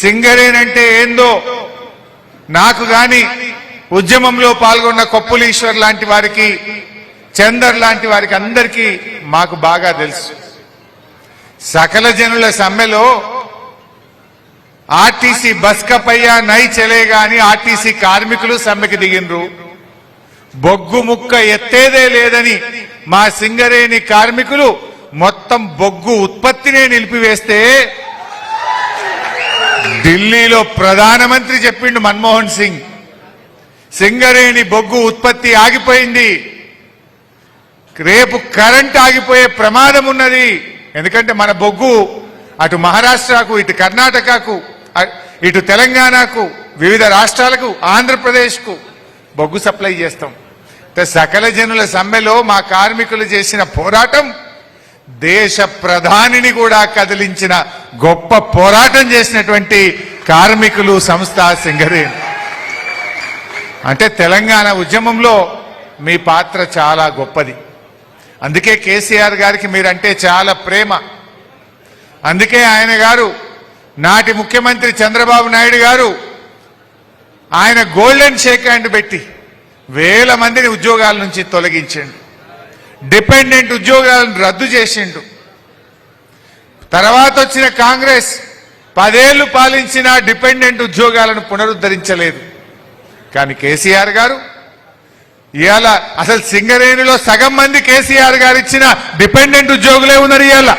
సింగరేణి అంటే ఏందో నాకు గాని ఉద్యమంలో పాల్గొన్న కొప్పులీశ్వర్ లాంటి వారికి, చందర్ లాంటి వారికి అందరికీ మాకు బాగా తెలుసు. సకల జనుల సమ్మెలో ఆర్టీసీ బస్కపయ్యా నై చలేగా అని ఆర్టీసీ కార్మికులు సమ్మెకి దిగినరు. బొగ్గు ముక్క ఎత్తేదే లేదని మా సింగరేణి కార్మికులు మొత్తం బొగ్గు ఉత్పత్తినే నిలిపివేస్తే ఢిల్లీలో ప్రధానమంత్రి చెప్పిండు మన్మోహన్ సింగ్, సింగరేణి బొగ్గు ఉత్పత్తి ఆగిపోయింది, రేపు కరెంట్ ఆగిపోయే ప్రమాదం ఉన్నది. ఎందుకంటే మన బొగ్గు అటు మహారాష్ట్రకు, ఇటు కర్ణాటకకు, ఇటు తెలంగాణకు, వివిధ రాష్ట్రాలకు, ఆంధ్రప్రదేశ్కు బొగ్గు సప్లై చేస్తాం. సకల జనుల సమ్మెలో మా కార్మికులు చేసిన పోరాటం దేశ ప్రధానిని కూడా కదిలించిన గొప్ప పోరాటం చేసినటువంటి కార్మికులు సంస్థ సింగరేణి. అంటే తెలంగాణ ఉద్యమంలో మీ పాత్ర చాలా గొప్పది. అందుకే కేసీఆర్ గారికి మీరంటే చాలా ప్రేమ. అందుకే ఆయన గారు, నాటి ముఖ్యమంత్రి చంద్రబాబు నాయుడు గారు ఆయన గోల్డెన్ షేక్ హ్యాండ్ పెట్టి వేల మందిని ఉద్యోగాల నుంచి తొలగించిండు, డిపెండెంట్ ఉద్యోగాలను రద్దు చేసిండు. తర్వాత వచ్చిన కాంగ్రెస్ 10 ఏళ్లు పాలించిన డిపెండెంట్ ఉద్యోగాలను పునరుద్ధరించలేదు. కానీ కేసీఆర్ గారు ఇవాళ అసలు సింగరేణిలో సగం మంది కేసీఆర్ గారు ఇచ్చిన డిపెండెంట్ ఉద్యోగులే ఉన్నారు. ఇవాళ